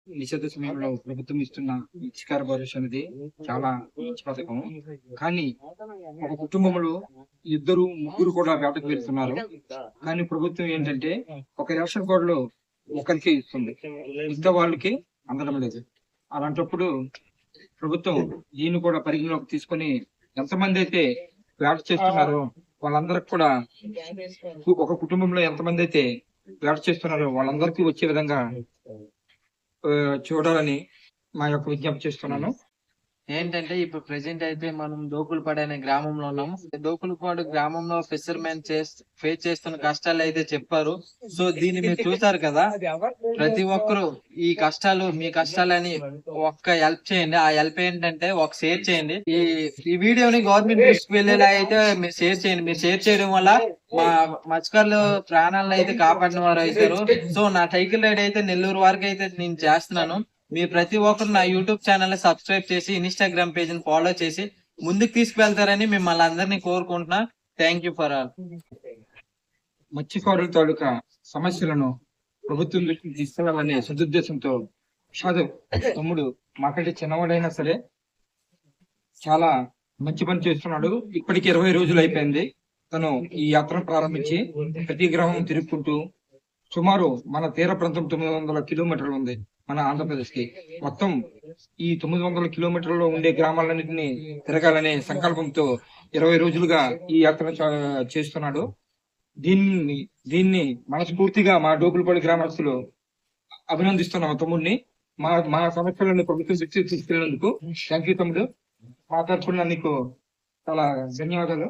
నిషేధ సమయంలో ప్రభుత్వం ఇస్తున్న మత్స్యకార భరోసా అనేది చాలా మంచి పథకం. కానీ ఒక కుటుంబంలో ఇద్దరు ముగ్గురు కూడా వేటకు వెళ్తున్నారు. కానీ ప్రభుత్వం ఏంటంటే ఒక రేషన్ కార్డులో ఒకరికి ఇస్తుంది, మిగతా వాళ్ళకి అందడం లేదు. అలాంటప్పుడు ప్రభుత్వం దీన్ని కూడా పరిగణలోకి తీసుకొని ఎంతమంది అయితే వేట చేస్తున్నారో వాళ్ళందరికి కూడా, ఒక కుటుంబంలో ఎంతమంది అయితే వేట చేస్తున్నారో వాళ్ళందరికీ వచ్చే విధంగా చూడాలని మా యొక్క విజ్ఞప్తి చేస్తున్నాను. ఏంటంటే ఇప్పుడు ప్రెసెంట్ అయితే మనం దోకులపాడు అనే గ్రామంలో ఉన్నాము. దోకులపాడు గ్రామంలో ఫిషర్మెన్ ఫేస్ చేస్తున్న కష్టాలు అయితే చెప్పారు. సో దీన్ని మీరు చూసారు కదా, ప్రతి ఒక్కరు ఈ కష్టాలు మీ కష్టాలని ఒక్క హెల్ప్ చేయండి. ఆ హెల్ప్ ఏంటంటే ఒక షేర్ చేయండి. ఈ వీడియోని గవర్నమెంట్ దృష్టికి వెళ్ళేలా అయితే మీరు షేర్ చేయండి. మీరు షేర్ చేయడం వల్ల మా మత్స్యకారులు ప్రాణాలను అయితే కాపాడిన వారు అవుతారు. సో నా సైకిల్ రైడ్ అయితే నెల్లూరు వరకు అయితే నేను చేస్తున్నాను. మీరు ప్రతి ఒక్కరు నా యూట్యూబ్ ఛానల్ సబ్స్క్రైబ్ చేసి ఇన్స్టాగ్రామ్ పేజ్ ని ఫాలో చేసి ముందుకు తీసుకువెళ్తారని మిమ్మల్ని అందరినీ కోరుకుంటున్నా. Thank you for all. మత్స్యకారుల తాలూకా సమస్యలను ప్రభుత్వం దృష్టికి తీసుకెళ్లాలనే సదుద్దేశంతో షాదు తమ్ముడు మాకంటే చిన్నవాడైనా సరే చాలా మంచి పని చేస్తున్నాడు. ఇప్పటికి 20 రోజులు అయిపోయింది తను ఈ యాత్రను ప్రారంభించి. ప్రతి గ్రామం తిరుగుకుంటూ సుమారు మన తీర ప్రాంతం 900 కిలోమీటర్లు ఉంది మన ఆంధ్రప్రదేశ్ కి. మొత్తం ఈ 900 కిలోమీటర్లలో ఉండే గ్రామాలన్నింటినీ తిరగాలనే సంకల్పంతో 20 రోజులుగా ఈ యాత్ర చేస్తున్నాడు. దీన్ని మనస్ఫూర్తిగా మా డోకులపాడు గ్రామస్తులు అభినందిస్తున్నాం తమ్ముడిని. మా సమస్యలను ప్రభుత్వం దృష్టికి తీసుకెళ్ళినందుకు థ్యాంక్ యూ తమ్ముడు. మా తరఫున నీకు చాలా ధన్యవాదాలు.